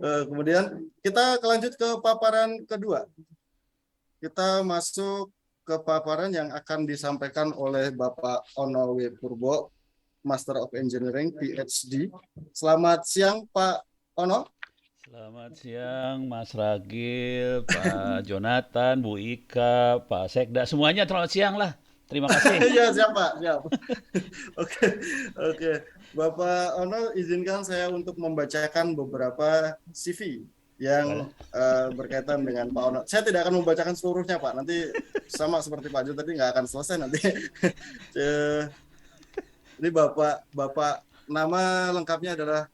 Kemudian kita lanjut ke paparan kedua. Kita masuk ke paparan yang akan disampaikan oleh Bapak Ono W. Purbo, Master of Engineering, PhD. Selamat siang, Pak Ono. Selamat siang, Mas Ragil, Pak Jonathan, Bu Ika, Pak Sekda, semuanya selamat siang lah. Terima kasih. Iya, siap, Pak. Siap. Oke, oke. Bapak Ono, izinkan saya untuk membacakan beberapa CV Boleh. yang berkaitan dengan Pak Ono. Saya tidak akan membacakan seluruhnya, Pak. Nanti sama seperti Pak Jo tadi nggak akan selesai nanti. Eh, Ini Bapak nama lengkapnya adalah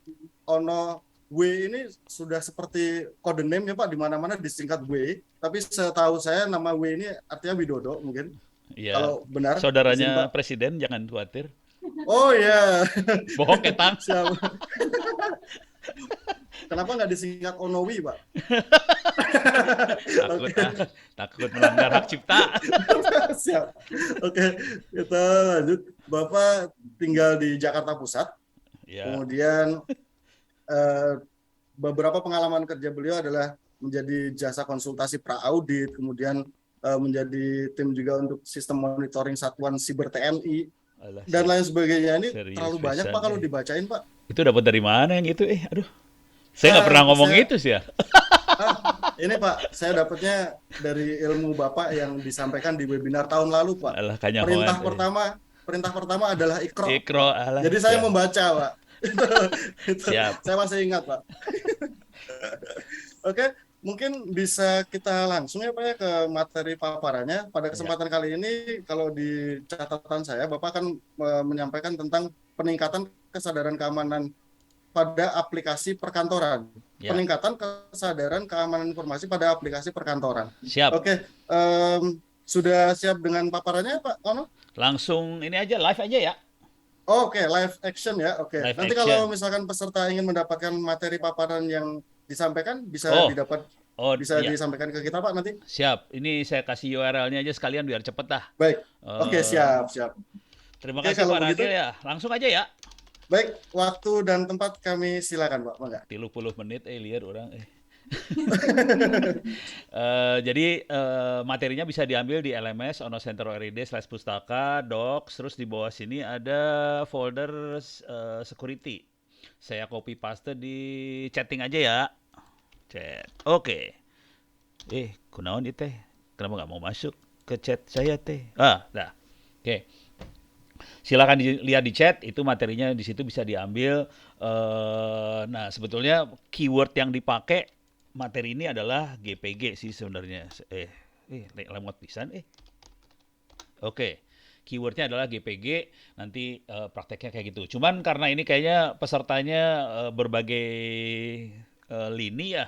Ono W. Ini sudah seperti kode name ya Pak, di mana-mana disingkat W. Tapi setahu saya nama W ini artinya Widodo mungkin. Ya, Kalau benar, izin saudaranya Pak. Presiden, jangan khawatir. Oh ya, Bohong ketang. siap. Kenapa nggak disingkat Onowi, Pak? Takut Oke, takut melanggar hak cipta. siap. Oke, kita lanjut. Bapak tinggal di Jakarta Pusat. Ya, Kemudian eh, beberapa pengalaman kerja beliau adalah menjadi jasa konsultasi pra-audit, kemudian menjadi tim juga untuk sistem monitoring satuan siber TNI, alah dan lain sebagainya. Ini serius terlalu banyak, pisan Pak, kalau eh. dibacain, Pak. Itu dapat dari mana yang itu? Aduh. Saya nggak pernah ngomong Saya itu sih ya. ini Pak, saya dapatnya dari ilmu Bapak yang disampaikan di webinar tahun lalu, Pak. Alah kanyahoan. Perintah pertama, perintah pertama adalah ikro. Ikro, alah Jadi saya siap. membaca, Pak. Itu, Siap. saya masih ingat, Pak. Oke, mungkin bisa kita langsung ya Pak ya ke materi paparannya. Pada Ya, kesempatan kali ini, kalau di catatan saya, Bapak akan menyampaikan tentang peningkatan kesadaran keamanan pada aplikasi perkantoran. ya. Peningkatan kesadaran keamanan informasi pada aplikasi perkantoran. Siap. Oke, sudah siap dengan paparannya Pak Ono? Langsung ini aja live aja ya. Oke, live action ya. Oke, Live nanti kalau action. misalkan peserta ingin mendapatkan materi paparan yang disampaikan, Oh, oh bisa iya, disampaikan ke kita Pak nanti. siap. Ini saya kasih URL-nya aja sekalian biar cepet dah. Baik. Oke, Eh, siap, siap. terima Oke, kasih kalau Pak begitu, Ragil ya. Langsung aja ya. baik. Waktu dan tempat kami silakan Pak. Mangga. 30 menit liar orang. Jadi materinya bisa diambil di LMS onocenter.rid/pustaka docs, terus di bawah sini ada folder security. Saya copy paste di chatting aja ya. Chat. Oke. Kunaon itu teh? Kenapa nggak mau masuk ke chat saya teh? Dah. Oke. Silakan dilihat di chat, itu materinya di situ bisa diambil. Nah, sebetulnya keyword yang dipakai materi ini adalah GPG sih sebenarnya. Lemot pisan. Oke. Keywordnya adalah GPG, nanti prakteknya kayak gitu. Cuman karena ini kayaknya pesertanya berbagai lini ya,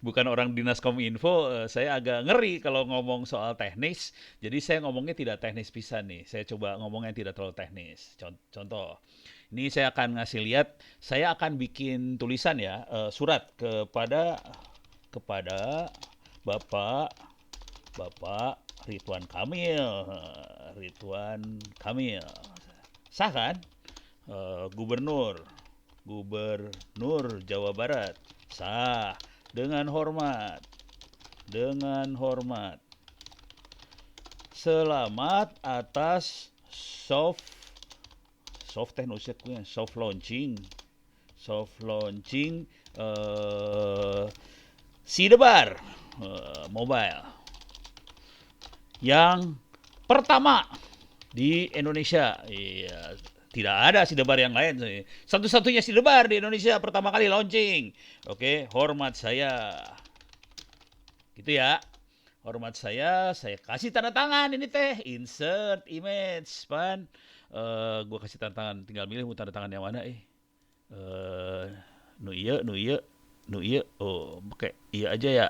bukan orang dinas kominfo, saya agak ngeri kalau ngomong soal teknis. Jadi saya ngomongnya tidak teknis pisan nih. Saya coba ngomongnya tidak terlalu teknis. Contoh, ini saya akan ngasih lihat. Saya akan bikin tulisan ya, surat kepada Bapak Bapak Ridwan Kamil. Ridwan Kamil. Sah kan? Gubernur Gubernur Jawa Barat. Sah. Dengan hormat. Dengan hormat. Selamat atas soft teknologi soft launching Sidebar mobile yang pertama di Indonesia. Iya, tidak ada sidebar yang lain. Satu-satunya sidebar di Indonesia pertama kali launching. Oke, hormat saya. Gitu ya. Hormat saya kasih tanda tangan ini teh, insert image, pan. Gua kasih tanda tangan, tinggal milih mau tanda tangan yang mana Eh nu iya, nu iya, nu iya. Oh, oke, iya aja ya.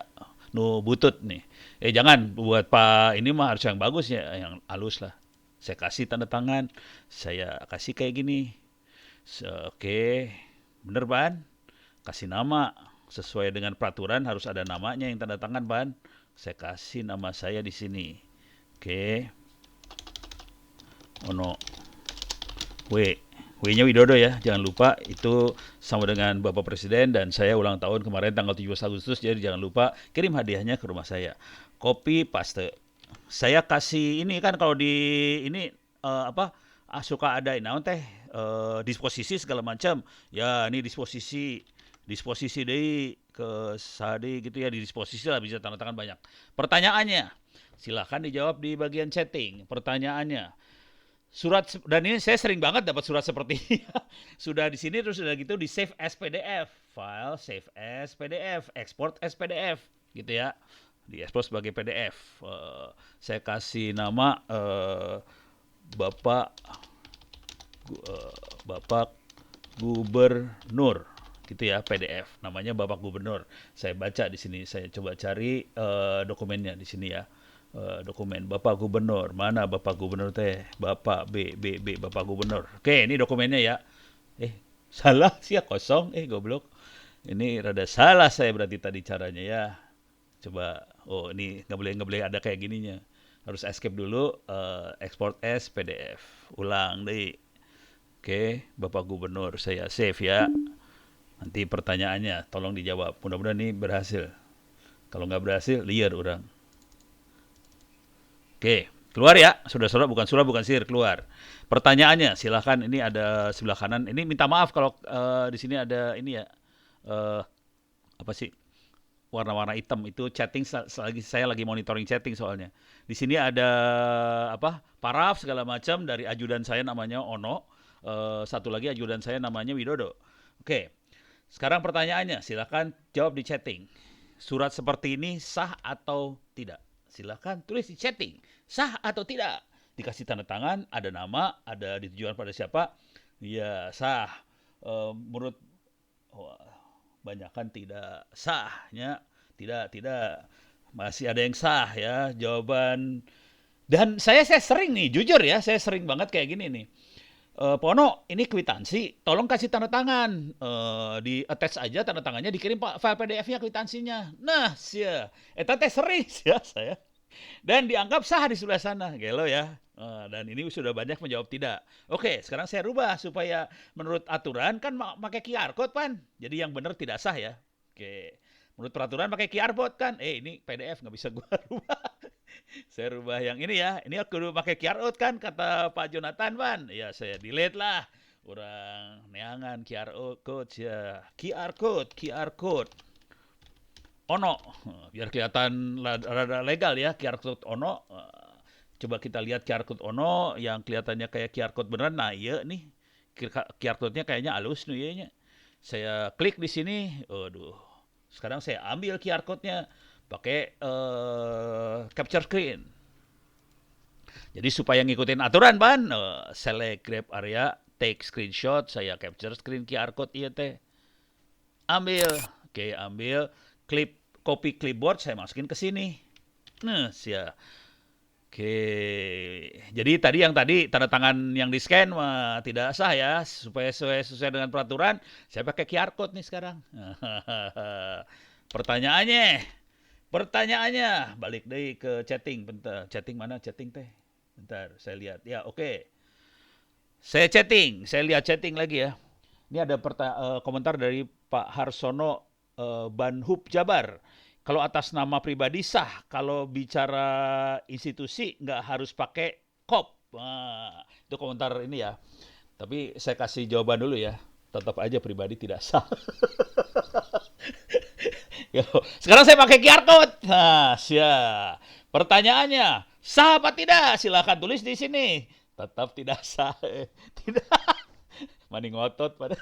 Nu butut nih. Jangan buat Pak ini mah harus yang bagus ya, yang halus lah. Saya kasih tanda tangan, saya kasih kayak gini. Oke, bener Ban? Kasih nama sesuai dengan peraturan harus ada namanya yang tanda tangan Ban. Saya kasih nama saya di sini. Oke. Ono W. W-nya Widodo ya, jangan lupa itu sama dengan Bapak Presiden dan saya ulang tahun kemarin tanggal 17 Agustus, jadi jangan lupa kirim hadiahnya ke rumah saya. Copy paste. Saya kasih ini kan kalau di ini apa suka ada naon teh disposisi segala macam. Ya, ini disposisi deh ke sade gitu ya, di disposisi lah bisa tanda tangan banyak. Pertanyaannya, silahkan dijawab di bagian chatting. Pertanyaannya, surat dan ini saya sering banget dapat surat seperti ini. Sudah di sini terus sudah gitu di save as PDF, file save as PDF, export as PDF gitu ya. Di export sebagai PDF. Saya kasih nama Bapak Bapak Gubernur gitu ya, PDF namanya Bapak Gubernur. Saya baca di sini, saya coba cari dokumennya di sini ya. Dokumen Bapak Gubernur, mana Bapak Gubernur teh? Bapak B Bapak Gubernur. Oke, ini dokumennya ya. Salah sih ya, kosong, goblok. Ini rada salah saya berarti tadi caranya ya. Coba, oh ini nggak boleh ada kayak gininya. Harus escape dulu, export as PDF. Ulang deh. Oke, Bapak Gubernur, saya save ya. Nanti pertanyaannya, tolong dijawab. Mudah-mudahan ini berhasil. Kalau nggak berhasil, liar orang. Oke, keluar ya. Saudara-saudara, bukan sihir, keluar. Pertanyaannya, silahkan. Ini ada sebelah kanan. Ini minta maaf kalau di sini ada ini ya. eh, apa sih? Warna-warna hitam itu chatting, saya lagi monitoring chatting soalnya. Di sini ada apa? Paraf segala macam dari ajudan saya namanya Ono. Satu lagi ajudan saya namanya Widodo. Oke. Sekarang pertanyaannya, silakan jawab di chatting. Surat seperti ini sah atau tidak? Silakan tulis di chatting. Sah atau tidak? Dikasih tanda tangan, ada nama, ada ditujukan pada siapa? Ya, sah. Menurut banyakan tidak sahnya, tidak masih ada yang sah ya jawaban. Dan saya sering nih, jujur ya, saya sering banget kayak gini nih. Pono, ini kwitansi, tolong kasih tanda tangan. Di attach aja tanda tangannya, dikirim file PDF-nya kwitansinya. Nah, sia, eta teh sering ya saya. Dan dianggap sah di sebelah sana, gelo ya. Dan ini sudah banyak menjawab tidak. Oke, sekarang saya rubah supaya menurut aturan kan pakai QR code kan. Jadi yang benar tidak sah ya. Oke. Menurut peraturan pakai QR code kan. Ini PDF nggak bisa gua rubah. Saya rubah yang ini ya. Ini aku pakai QR code kan kata Pak Jonathan Pan. Ya saya delete lah. Orang neangan QR code ya. QR code. Ono, biar kelihatan rada legal ya QR code Ono. Coba kita lihat QR code Ono yang kelihatannya kayak QR code beneran. Nah iya nih QR code-nya kayaknya halus nih ya. Saya klik di sini. Aduh. Sekarang saya ambil QR code-nya pakai capture screen. Jadi supaya ngikutin aturan ban, select grab area, take screenshot, saya capture screen QR code iya teh. Ambil, oke ambil, copy clipboard saya masukin ke sini. Nah, sia. Oke. Jadi yang tadi tanda tangan yang di scan tidak sah ya, supaya sesuai dengan peraturan, saya pakai QR code nih sekarang. Pertanyaannya, balik deh ke chatting, bentar. Chatting mana? Chatting teh. Bentar, saya lihat. Ya, oke. Saya lihat chatting lagi ya. Ini ada komentar dari Pak Harsono Banhub Jabar. Kalau atas nama pribadi sah, kalau bicara institusi nggak harus pakai kop. Nah, itu komentar ini ya. Tapi saya kasih jawaban dulu ya. Tetap aja pribadi tidak sah. Sekarang saya pakai QR code. Nah, siap. Pertanyaannya, sah apa tidak? Silahkan tulis di sini. Tetap tidak sah. Tidak. Mani ngotot pada.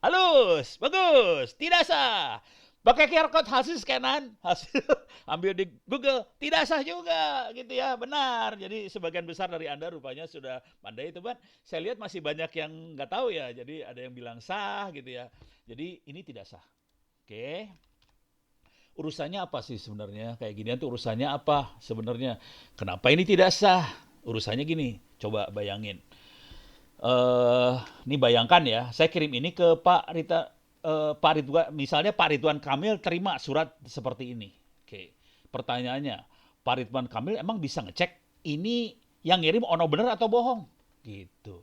Halus, bagus, tidak sah. Pakai QR code hasil scanan, hasil ambil di Google, tidak sah juga gitu ya, benar. Jadi sebagian besar dari Anda rupanya sudah pandai itu, Ban. Saya lihat masih banyak yang nggak tahu ya, jadi ada yang bilang sah gitu ya. Jadi ini tidak sah. Oke. Urusannya apa sih sebenarnya? Kayak ginian tuh urusannya apa sebenarnya? Kenapa ini tidak sah? Urusannya gini, coba bayangin. Ini bayangkan ya, saya kirim ini ke Pak Ridwan, misalnya Pak Ridwan Kamil terima surat seperti ini. Oke, pertanyaannya, Pak Ridwan Kamil emang bisa ngecek ini yang ngirim ono bener atau bohong? Gitu.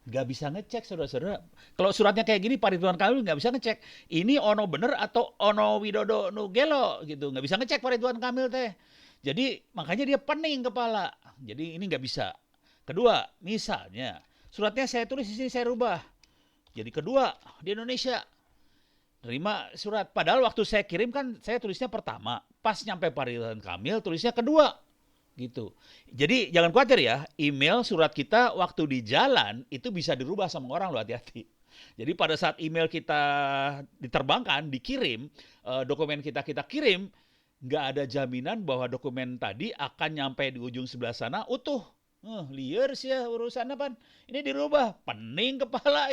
Nggak bisa ngecek, saudara-saudara. Kalau suratnya kayak gini, Pak Ridwan Kamil nggak bisa ngecek. Ini ono bener atau ono Widodo Nugelo gitu. Nggak bisa ngecek Pak Ridwan Kamil teh. Jadi makanya dia pening kepala. Jadi ini nggak bisa. Kedua, misalnya suratnya saya tulis di sini saya rubah. Jadi kedua di Indonesia terima surat. Padahal waktu saya kirim kan saya tulisnya pertama. Pas nyampe Pak Ridwan Kamil tulisnya kedua gitu. Jadi jangan khawatir ya, email surat kita waktu di jalan itu bisa dirubah sama orang, lo hati-hati. Jadi pada saat email kita diterbangkan, dikirim, dokumen kita kirim, nggak ada jaminan bahwa dokumen tadi akan nyampe di ujung sebelah sana utuh. Liar sih ya urusan apa? Ini dirubah, pening kepala.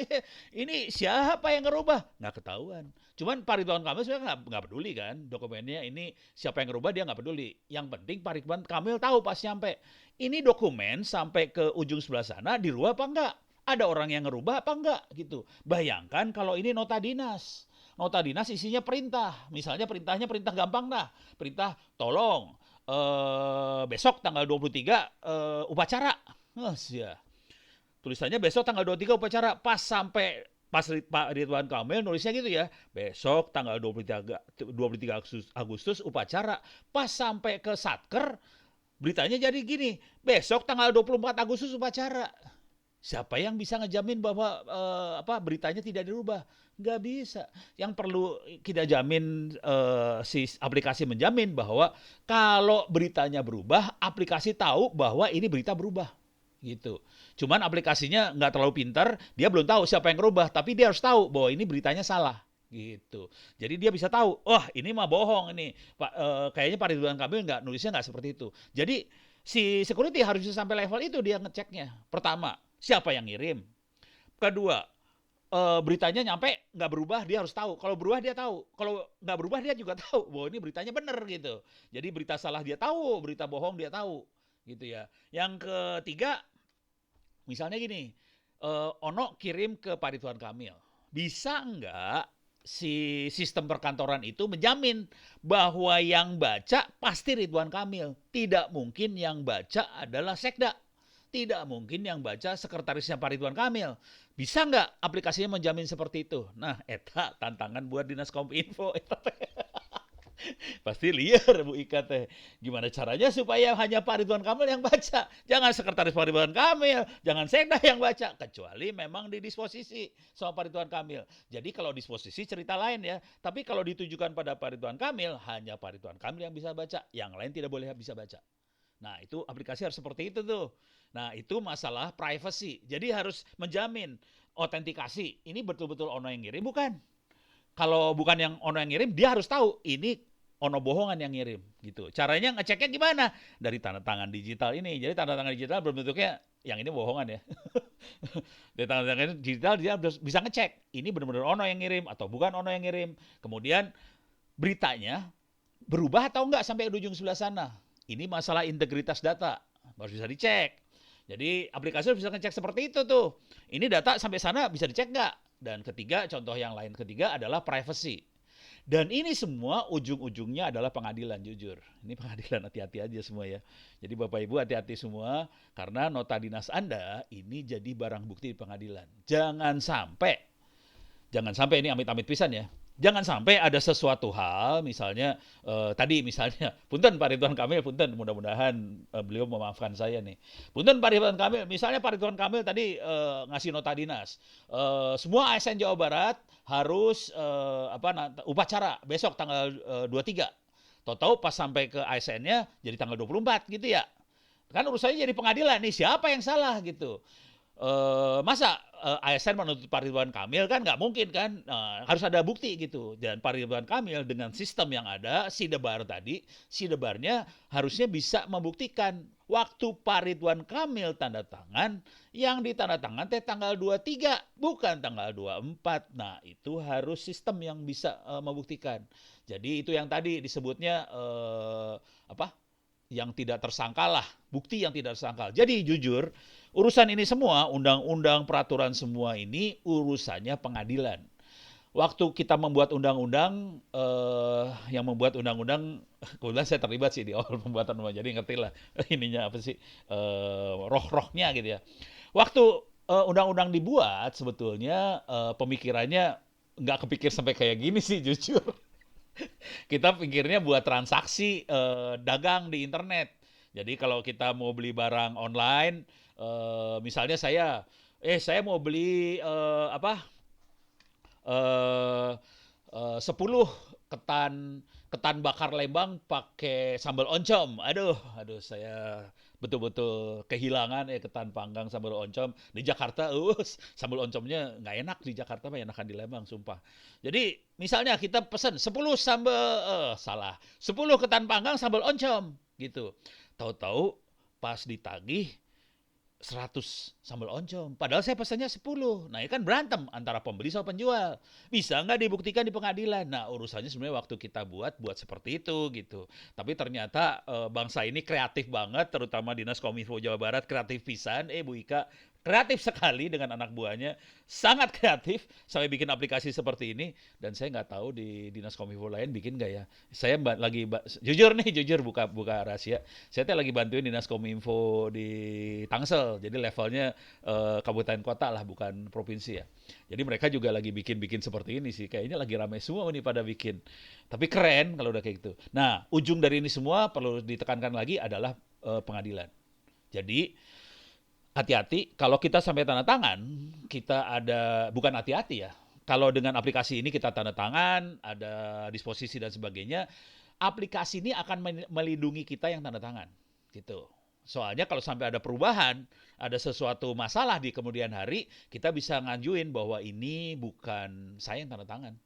Ini siapa yang ngerubah? Nggak ketahuan. Cuman Pak Ridwan Kamil sebenarnya nggak peduli kan dokumennya ini siapa yang ngerubah dia nggak peduli. Yang penting Pak Ridwan Kamil tahu pas nyampe. Ini dokumen sampai ke ujung sebelah sana dirubah apa enggak? Ada orang yang ngerubah apa enggak gitu. Bayangkan kalau ini nota dinas. Nota dinas isinya perintah. Misalnya perintahnya perintah gampang dah. Perintah tolong besok tanggal 23 upacara. Ya. Tulisannya besok tanggal 23 upacara. Pas sampai Pak Ridwan Kamil nulisnya gitu ya. Besok tanggal 23 Agustus upacara. Pas sampai ke Satker beritanya jadi gini. Besok tanggal 24 Agustus upacara. Siapa yang bisa ngejamin bahwa beritanya tidak dirubah? Nggak bisa. Yang perlu kita jamin si aplikasi menjamin bahwa kalau beritanya berubah, aplikasi tahu bahwa ini berita berubah. Gitu. Cuman aplikasinya nggak terlalu pintar, dia belum tahu siapa yang ngerubah, tapi dia harus tahu bahwa ini beritanya salah. Gitu. Jadi dia bisa tahu, wah ini mah bohong ini. Kayaknya Pak Ridwan Kamil nulisnya nggak seperti itu. Jadi si security harus bisa sampai level itu dia ngeceknya. Pertama, siapa yang ngirim? Kedua, beritanya nyampe nggak berubah dia harus tahu. Kalau berubah dia tahu. Kalau nggak berubah dia juga tahu bahwa ini beritanya benar gitu. Jadi berita salah dia tahu, berita bohong dia tahu, gitu ya. Yang ketiga, misalnya gini, Ono kirim ke Pak Ridwan Kamil. Bisa nggak si sistem perkantoran itu menjamin bahwa yang baca pasti Ridwan Kamil. Tidak mungkin yang baca adalah Sekda. Tidak mungkin yang baca sekretarisnya Pak Ridwan Kamil. Bisa nggak aplikasinya menjamin seperti itu? Nah, eta tantangan buat Dinas Kominfo. Pasti liar Bu Ika teh. Gimana caranya supaya hanya Pak Ridwan Kamil yang baca? Jangan sekretaris Pak Ridwan Kamil, jangan Sekda yang baca, kecuali memang didisposisi sama Pak Ridwan Kamil. Jadi kalau disposisi cerita lain ya, tapi kalau ditujukan pada Pak Ridwan Kamil, hanya Pak Ridwan Kamil yang bisa baca, yang lain tidak boleh bisa baca. Nah, itu aplikasi harus seperti itu tuh. Nah, itu masalah privacy. Jadi harus menjamin autentikasi. Ini betul-betul Ono yang ngirim bukan? Kalau bukan yang Ono yang ngirim, dia harus tahu ini Ono bohongan yang ngirim gitu. Caranya ngeceknya gimana? Dari tanda tangan digital ini. Jadi tanda tangan digital berbentuknya yang ini bohongan ya. Dari tanda tangan digital dia bisa ngecek ini benar-benar Ono yang ngirim atau bukan Ono yang ngirim. Kemudian beritanya berubah atau enggak sampai ujung sebelah sana. Ini masalah integritas data. Harus bisa dicek. Jadi aplikasi bisa ngecek seperti itu tuh. Ini data sampai sana bisa dicek nggak? Dan ketiga, contoh yang lain ketiga adalah privacy. Dan ini semua ujung-ujungnya adalah pengadilan, jujur. Ini pengadilan, hati-hati aja semua ya. Jadi Bapak Ibu hati-hati semua, karena nota dinas Anda ini jadi barang bukti di pengadilan. Jangan sampai ini amit-amit pisan ya. Jangan sampai ada sesuatu hal, misalnya tadi misalnya, punten Pak Ridwan Kamil, punten mudah-mudahan beliau memaafkan saya nih. Punten Pak Ridwan Kamil, misalnya Pak Ridwan Kamil tadi ngasih nota dinas, semua ASN Jawa Barat harus upacara besok tanggal 23. Tahu-tahu pas sampai ke ASN-nya jadi tanggal 24 gitu ya. Kan urusannya jadi pengadilan nih, siapa yang salah gitu. Masa ASN menuntut Pak Ridwan Kamil kan nggak mungkin kan, harus ada bukti gitu. Dan Pak Ridwan Kamil dengan sistem yang ada, Sidebar tadi, Sidebarnya harusnya bisa membuktikan waktu Pak Ridwan Kamil tanda tangan, yang ditanda tangan tanggal 23, bukan tanggal 24. Nah, itu harus sistem yang bisa membuktikan. Jadi itu yang tadi disebutnya yang tidak tersangkal lah, bukti yang tidak tersangkal. Jadi jujur, urusan ini semua, undang-undang, peraturan semua ini urusannya pengadilan. Waktu kita membuat undang-undang, yang membuat undang-undang, kebetulan saya terlibat sih di awal pembuatan undang, jadi ngerti lah ininya apa sih, roh-rohnya gitu ya. Waktu undang-undang dibuat sebetulnya pemikirannya nggak kepikir sampai kayak gini sih jujur. Kita pikirnya buat transaksi dagang di internet. Jadi kalau kita mau beli barang online, misalnya saya mau beli eh 10 ketan ketan bakar Lembang pakai sambal oncom. Aduh, saya betul-betul kehilangan ketan panggang sambal oncom di Jakarta. Sambal oncomnya nggak enak di Jakarta, mah enakan di Lembang, sumpah. Jadi misalnya kita pesen 10 salah, 10 ketan panggang sambal oncom gitu. Tahu-tahu pas ditagih 100 sambal oncom. Padahal saya pesannya 10. Nah, ini kan berantem antara pembeli sama penjual. Bisa nggak dibuktikan di pengadilan? Nah, urusannya sebenarnya waktu kita buat seperti itu gitu. Tapi ternyata bangsa ini kreatif banget, terutama Dinas Kominfo Jawa Barat kreatif pisan. Bu Ika kreatif sekali dengan anak buahnya, sangat kreatif sampai bikin aplikasi seperti ini. Dan saya nggak tahu di Dinas Kominfo lain bikin nggak ya. Saya jujur buka rahasia. Saya lagi bantuin Dinas Kominfo di Tangsel, jadi levelnya kabupaten kota lah, bukan provinsi ya. Jadi mereka juga lagi bikin seperti ini sih. Kayaknya lagi ramai semua nih pada bikin. Tapi keren kalau udah kayak gitu. Nah, ujung dari ini semua perlu ditekankan lagi adalah pengadilan. Jadi hati-hati kalau kita sampai tanda tangan, kita ada bukan hati-hati ya. Kalau dengan aplikasi ini kita tanda tangan, ada disposisi dan sebagainya, aplikasi ini akan melindungi kita yang tanda tangan, gitu. Soalnya kalau sampai ada perubahan, ada sesuatu masalah di kemudian hari, kita bisa ngajuin bahwa ini bukan saya yang tanda tangan,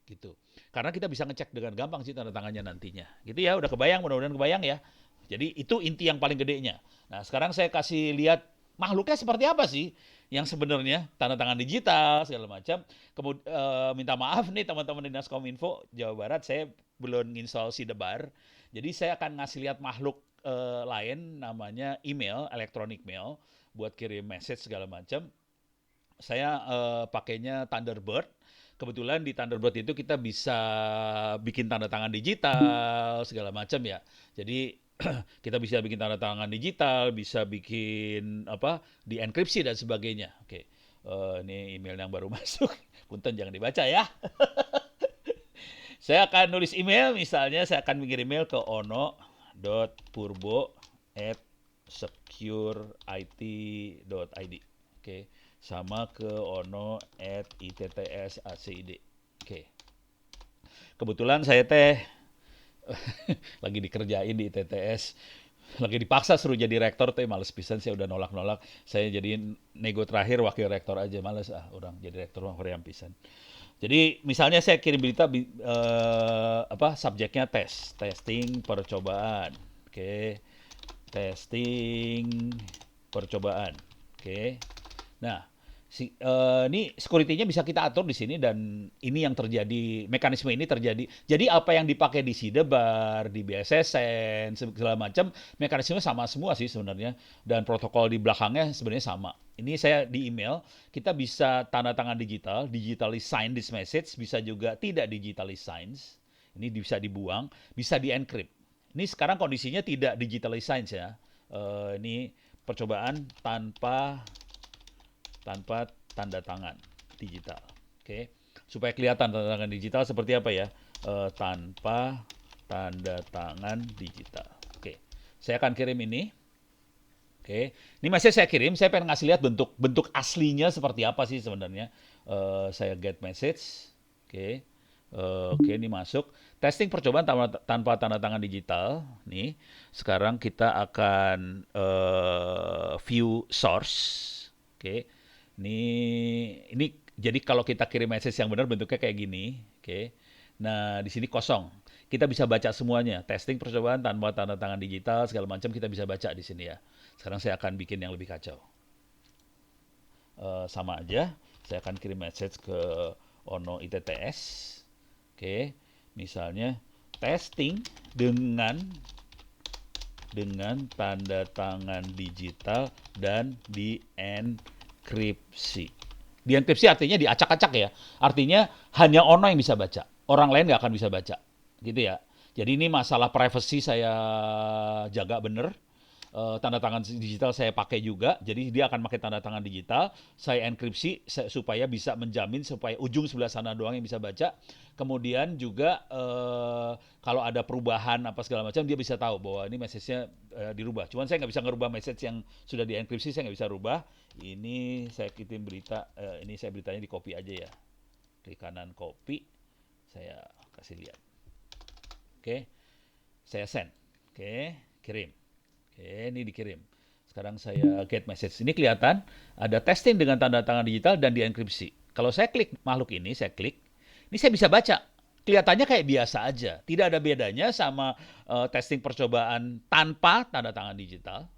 gitu. Karena kita bisa ngecek dengan gampang sih tanda tangannya nantinya. Gitu ya, udah kebayang, mudah-mudahan kebayang ya. Jadi itu inti yang paling gedenya. Nah, sekarang saya kasih lihat makhluknya seperti apa sih yang sebenarnya tanda tangan digital segala macam. Kemudian minta maaf nih teman-teman Dinas Kominfo Jawa Barat, saya belum install Sidebar. Jadi saya akan ngasih lihat makhluk lain namanya email, electronic mail buat kirim message segala macam. Saya pakainya Thunderbird. Kebetulan di Thunderbird itu kita bisa bikin tanda tangan digital segala macam ya. Jadi kita bisa bikin tanda tangan digital, bisa bikin dienkripsi dan sebagainya. Oke, ini email yang baru masuk. Punten jangan dibaca ya. Saya akan nulis email, misalnya saya akan mengirim email ke ono.purbo@secureit.id. Oke, sama ke ono@itts.acid. Oke. Kebetulan saya lagi dikerjain di ITTS, lagi dipaksa suruh jadi rektor, males pisan, saya udah nolak-nolak. Saya jadi nego terakhir wakil rektor aja, males orang jadi rektor mah hoream pisan. Jadi misalnya saya kirim berita subjeknya testing percobaan. Oke. Testing percobaan. Oke. Nah, ini security-nya bisa kita atur di sini, dan ini yang terjadi, mekanisme ini terjadi. Jadi apa yang dipakai di Sidebar, di BSSN, segala macam, mekanisme sama semua sih sebenarnya, dan protokol di belakangnya sebenarnya sama. Ini saya di email, kita bisa tanda tangan digital, digitally sign this message, bisa juga tidak digitally sign. Ini bisa dibuang, bisa di-encrypt. Ini sekarang kondisinya tidak digitally sign ya. Ini percobaan tanpa tanda tangan digital. Oke. Supaya kelihatan tanda tangan digital seperti apa ya? Tanpa tanda tangan digital. Oke. Saya akan kirim ini. Oke. Ini masih saya kirim, saya pengen ngasih lihat bentuk aslinya seperti apa sih sebenarnya. Saya get message. Oke. Oke, ini masuk. Testing percobaan tanpa tanda tangan digital. Nih, sekarang kita akan view source. Oke. Ini jadi kalau kita kirim message yang benar bentuknya kayak gini, oke. Nah, di sini kosong. Kita bisa baca semuanya. Testing percobaan tanpa tanda tangan digital segala macam kita bisa baca di sini ya. Sekarang saya akan bikin yang lebih kacau. Sama aja. Saya akan kirim message ke Ono ITTS. Oke. Misalnya testing dengan tanda tangan digital dan dienkripsi. Dienkripsi artinya diacak-acak ya. Artinya hanya Ono yang bisa baca. Orang lain nggak akan bisa baca. Gitu ya. Jadi ini masalah privacy saya jaga bener. tanda tangan digital saya pakai juga, jadi dia akan pakai tanda tangan digital, saya enkripsi supaya bisa menjamin supaya ujung sebelah sana doang yang bisa baca. Kemudian juga kalau ada perubahan apa segala macam dia bisa tahu bahwa ini message-nya dirubah. Cuman saya nggak bisa ngerubah message yang sudah dienkripsi, saya nggak bisa rubah. Ini saya kirim berita, ini saya beritanya di copy aja ya. Klik kanan copy, saya kasih lihat. Oke, saya send. Oke, kirim. Oke, ini dikirim. Sekarang saya get message. Ini kelihatan ada testing dengan tanda tangan digital dan dienkripsi. Kalau saya klik makhluk ini, saya klik, ini saya bisa baca. Kelihatannya kayak biasa aja. Tidak ada bedanya sama testing percobaan tanpa tanda tangan digital,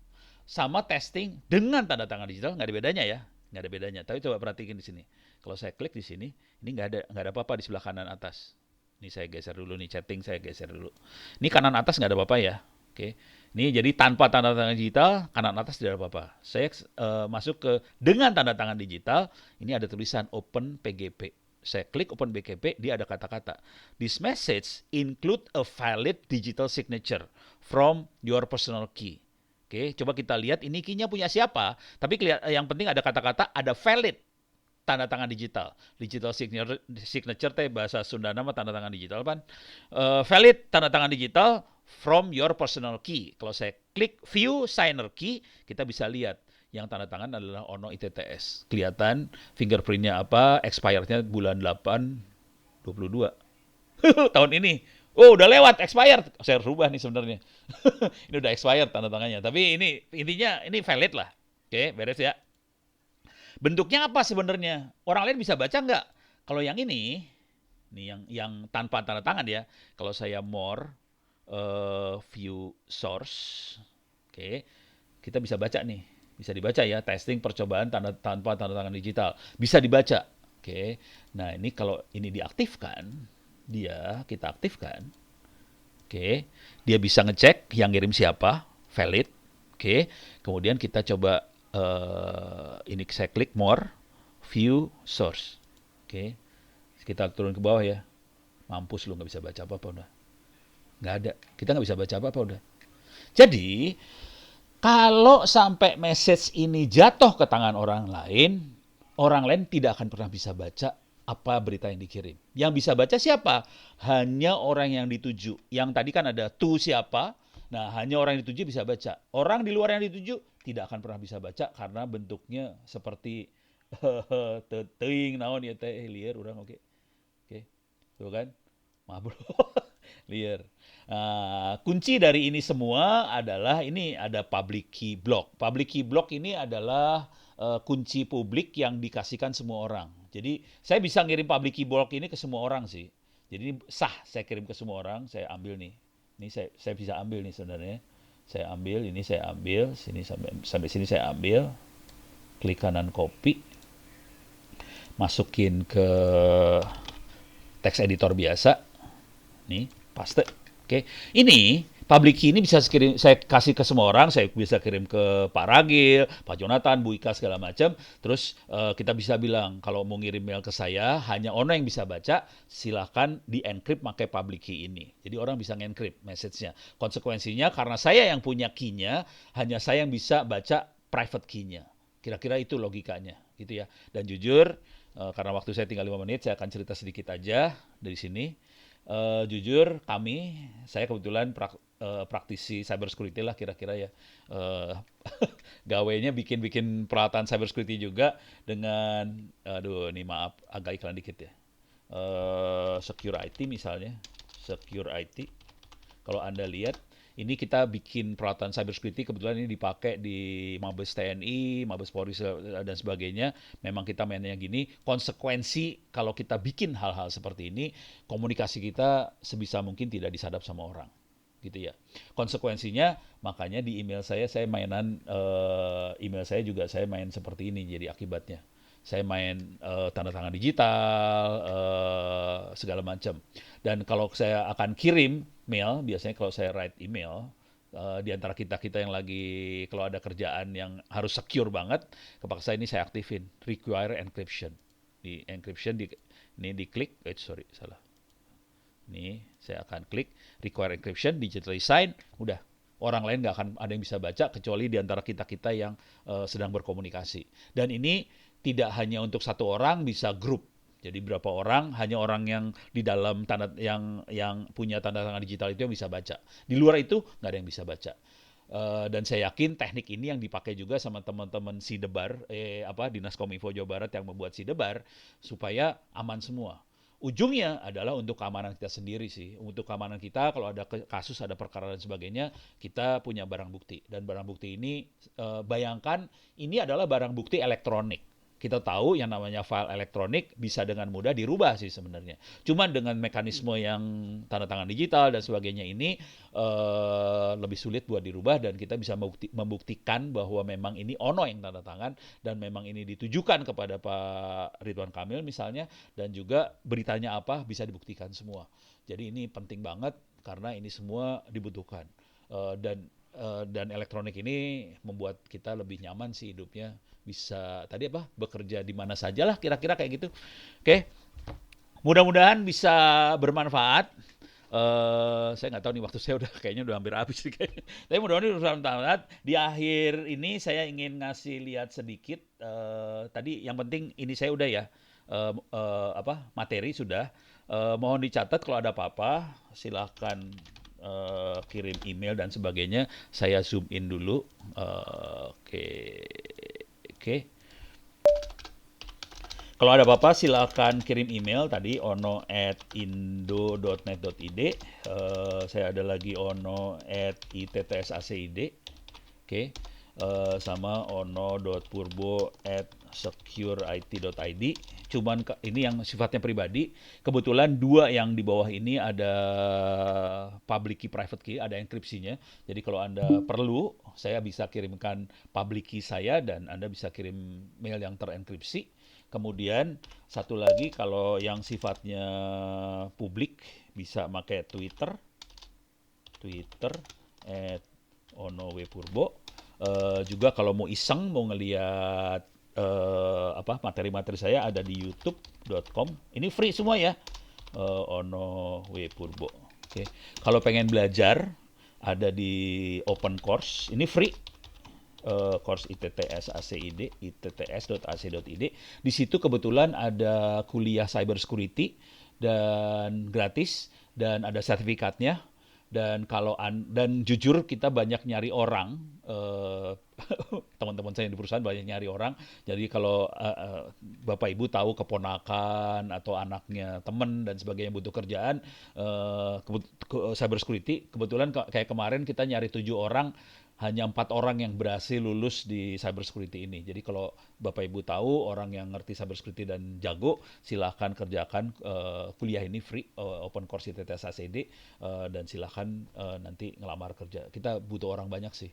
sama testing dengan tanda tangan digital. Nggak ada bedanya ya, nggak ada bedanya. Tapi coba perhatikan di sini. Kalau saya klik di sini, ini nggak ada apa-apa di sebelah kanan atas. Ini saya geser dulu nih, chatting saya geser dulu. Ini kanan atas nggak ada apa-apa ya. Oke, ini jadi tanpa tanda tangan digital, kanan atas tidak ada apa-apa. Saya masuk ke dengan tanda tangan digital, ini ada tulisan Open PGP. Saya klik Open PGP, dia ada kata-kata. This message include a valid digital signature from your personal key. Oke, coba kita lihat ini key-nya punya siapa. Tapi yang penting ada kata-kata ada valid tanda tangan digital. Digital signature teh bahasa Sunda nama tanda tangan digital kan. Valid tanda tangan digital from your personal key. Kalau saya klik view signer key, kita bisa lihat yang tanda tangan adalah Ono ITTS. Kelihatan fingerprintnya apa, expirednya bulan 8 22 tahun ini. Oh, udah lewat expired. Saya rubah nih sebenarnya. Ini udah expired tanda tangannya. Tapi ini intinya ini valid lah. Oke, beres ya. Bentuknya apa sebenarnya? Orang lain bisa baca nggak? Kalau yang ini yang tanpa tanda tangan ya. Kalau saya more view source, oke, kita bisa baca nih, bisa dibaca ya. Testing percobaan tanpa tanda tangan digital, bisa dibaca. Oke, nah ini kalau ini diaktifkan, kita aktifkan, oke, dia bisa ngecek yang ngirim siapa, valid. Oke, kemudian kita coba ini saya klik more, view source. Oke, kita turun ke bawah ya. Mampus lu nggak bisa baca apa-apa udah. Nggak ada. Kita nggak bisa baca apa-apa udah. Jadi kalau sampai message ini jatuh ke tangan orang lain tidak akan pernah bisa baca apa berita yang dikirim. Yang bisa baca siapa? Hanya orang yang dituju. Yang tadi kan ada to siapa. Nah, hanya orang yang dituju bisa baca. Orang di luar yang dituju tidak akan pernah bisa baca karena bentuknya seperti teuing naon ya teh liar urang oke. Oke. Tuh kan? Maaf bro. Liar. Kunci dari ini semua adalah ini ada public key block. Public key block ini adalah kunci publik yang dikasihkan semua orang. Jadi saya bisa ngirim public key block ini ke semua orang sih. Jadi ini sah saya kirim ke semua orang. Saya ambil nih. Ini saya bisa ambil nih sebenarnya. Saya ambil, ini saya ambil, sini sampai sini saya ambil. Klik kanan copy. Masukin ke text editor biasa. Nih, paste. Oke. Ini public key ini bisa saya kasih ke semua orang, saya bisa kirim ke Pak Ragil, Pak Jonathan, Bu Ika segala macam. Terus kita bisa bilang kalau mau ngirim mail ke saya hanya Ono yang bisa baca, silahkan di-encrypt pakai public key ini. Jadi orang bisa nge-encrypt message-nya. Konsekuensinya karena saya yang punya key-nya, hanya saya yang bisa baca private key-nya. Kira-kira itu logikanya, gitu ya. Dan jujur, karena waktu saya tinggal 5 menit, saya akan cerita sedikit aja dari sini. Jujur saya kebetulan praktisi cyber security lah kira-kira ya. Gawainya bikin peralatan cyber security juga dengan, aduh ini maaf agak iklan dikit ya. Secure IT misalnya, Secure IT. Kalau Anda lihat, ini kita bikin peralatan cyber security, kebetulan ini dipakai di Mabes TNI, Mabes Polri dan sebagainya. Memang kita mainnya gini, konsekuensi kalau kita bikin hal-hal seperti ini, komunikasi kita sebisa mungkin tidak disadap sama orang. Gitu ya. Konsekuensinya, makanya di email saya mainan, email saya juga saya main seperti ini jadi akibatnya. Saya main tanda tangan digital, segala macam. Dan kalau saya akan kirim mail, biasanya kalau saya write email, di antara kita-kita yang lagi, kalau ada kerjaan yang harus secure banget, kepaksa ini saya aktifin, require encryption. Di encryption, ini diklik, sorry, salah. Ini saya akan klik, require encryption, digitally sign, udah. Orang lain nggak akan ada yang bisa baca kecuali di antara kita-kita yang sedang berkomunikasi. Dan ini tidak hanya untuk satu orang, bisa grup. Jadi berapa orang, hanya orang yang di dalam yang punya tanda tangan digital itu yang bisa baca. Di luar itu nggak ada yang bisa baca. Dan saya yakin teknik ini yang dipakai juga sama teman-teman Sidebar, Dinas Kominfo Jawa Barat yang membuat Sidebar supaya aman semua. Ujungnya adalah untuk keamanan kita sendiri sih. Untuk keamanan kita, kalau ada kasus, ada perkara dan sebagainya, kita punya barang bukti. Dan barang bukti ini, bayangkan ini adalah barang bukti elektronik. Kita tahu yang namanya file elektronik bisa dengan mudah dirubah sih sebenarnya. Cuman dengan mekanisme yang tanda tangan digital dan sebagainya ini lebih sulit buat dirubah, dan kita bisa membuktikan bahwa memang ini Ono yang tanda tangan dan memang ini ditujukan kepada Pak Ridwan Kamil misalnya, dan juga beritanya apa bisa dibuktikan semua. Jadi ini penting banget karena ini semua dibutuhkan. Dan elektronik ini membuat kita lebih nyaman sih hidupnya, bisa bekerja di mana saja lah, kira-kira kayak gitu. Oke, mudah-mudahan bisa bermanfaat. Saya nggak tahu nih, waktu saya kayaknya udah hampir habis nih kayaknya. Tapi mudah-mudahan bermanfaat. Di akhir ini saya ingin ngasih lihat sedikit. Tadi yang penting ini saya udah ya, materi sudah. Mohon dicatat kalau ada apa-apa, silahkan kirim email dan sebagainya. Saya zoom in dulu. Oke. Kalau ada apa-apa silakan kirim email tadi ono@indo.net.id. Saya ada lagi ono@ittsaCid. Oke. Sama ono.purbo@secureIT.id. Cuman ini yang sifatnya pribadi. Kebetulan dua yang di bawah ini ada public key, private key, ada enkripsinya. Jadi kalau Anda perlu, saya bisa kirimkan public key saya dan Anda bisa kirim mail yang terenkripsi. Kemudian satu lagi, kalau yang sifatnya publik bisa pakai Twitter @onowpurbo. Juga kalau mau iseng, mau ngelihat materi-materi saya ada di youtube.com. Ini free semua ya, Ono W Purbo. Oke. Kalau pengen belajar, ada di open course, ini free. Course ittsaCid, itts.ac.id. Di situ kebetulan ada kuliah cyber security dan gratis, dan ada sertifikatnya. Dan dan jujur kita banyak nyari orang, teman-teman saya di perusahaan banyak nyari orang. Jadi kalau Bapak Ibu tahu keponakan atau anaknya teman dan sebagainya butuh kerjaan, cyber security, kebetulan kayak kemarin kita nyari 7 orang, hanya 4 orang yang berhasil lulus di cyber security ini. Jadi kalau Bapak Ibu tahu orang yang ngerti cyber security dan jago, silahkan kerjakan kuliah ini free, open course ittsaCid, dan silahkan nanti ngelamar kerja. Kita butuh orang banyak sih.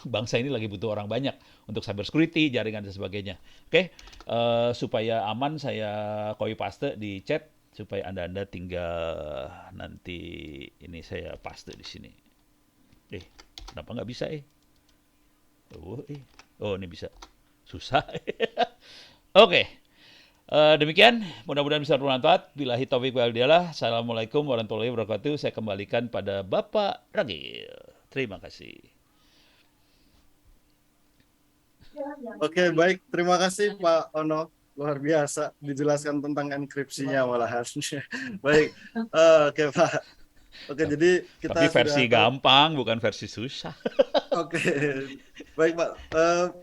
Bangsa ini lagi butuh orang banyak untuk cyber security, jaringan dan sebagainya. Oke, supaya aman saya copy paste di chat supaya Anda tinggal nanti ini saya paste di sini. Kenapa nggak bisa Oh, ini bisa. Susah. Oke. Demikian, mudah-mudahan bisa bermanfaat. Billahi taufiq wal hidayah. Assalamualaikum warahmatullahi wabarakatuh. Saya kembalikan pada Bapak Ragil. Terima kasih. Oke, baik. Terima kasih Pak Ono. Luar biasa dijelaskan tentang enkripsinya malahan. Baik. Oke, Pak. Oke, jadi kita Tapi versi sudah gampang, bukan versi susah. Oke, baik Pak.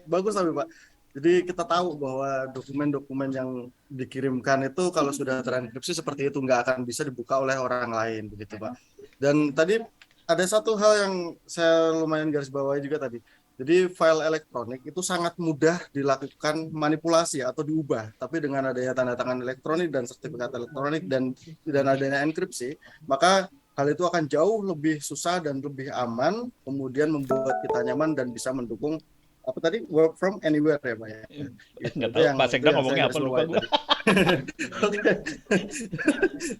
Bagus tapi Pak. Jadi kita tahu bahwa dokumen-dokumen yang dikirimkan itu kalau sudah terenkripsi seperti itu nggak akan bisa dibuka oleh orang lain, begitu Pak. Dan tadi ada satu hal yang saya lumayan garis bawahi juga tadi. Jadi file elektronik itu sangat mudah dilakukan manipulasi atau diubah. Tapi dengan adanya tanda tangan elektronik dan sertifikat elektronik dan adanya enkripsi, maka hal itu akan jauh lebih susah dan lebih aman, kemudian membuat kita nyaman dan bisa mendukung work from anywhere ya Pak ya. Nggak tahu Pak Sekda ngomongnya apa, lupa gue.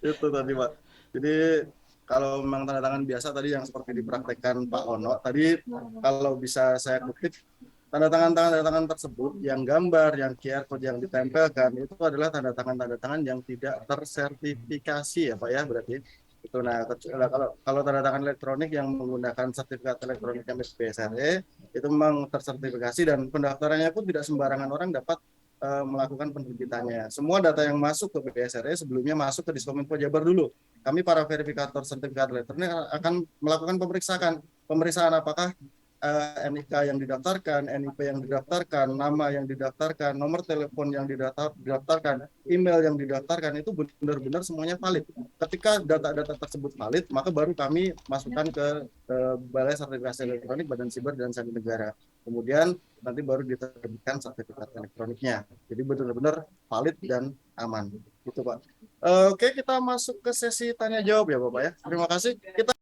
Itu tadi Pak. Jadi kalau memang tanda tangan biasa tadi yang seperti dipraktekkan Pak Ono, tadi kalau bisa saya kutip, tanda tangan tersebut, yang gambar, yang QR code yang ditempelkan, itu adalah tanda tangan yang tidak tersertifikasi ya Pak ya, berarti. Itu nah, kalau kalau tanda tangan elektronik yang menggunakan sertifikat elektronik MSBSRE itu memang tersertifikasi dan pendaftarannya pun tidak sembarangan orang dapat melakukan penerbitannya. Semua data yang masuk ke BSRE sebelumnya masuk ke Diskominfo Jabar dulu. Kami para verifikator sertifikat elektronik akan melakukan pemeriksaan apakah NIK yang didaftarkan, NIP yang didaftarkan, nama yang didaftarkan, nomor telepon yang didaftarkan, email yang didaftarkan itu benar-benar semuanya valid. Ketika data-data tersebut valid, maka baru kami masukkan ke Balai Sertifikasi Elektronik Badan Siber dan Sandi Negara. Kemudian nanti baru diterbitkan sertifikat elektroniknya. Jadi benar-benar valid dan aman. Gitu Pak. Oke, kita masuk ke sesi tanya jawab ya Bapak ya. Terima kasih. Kita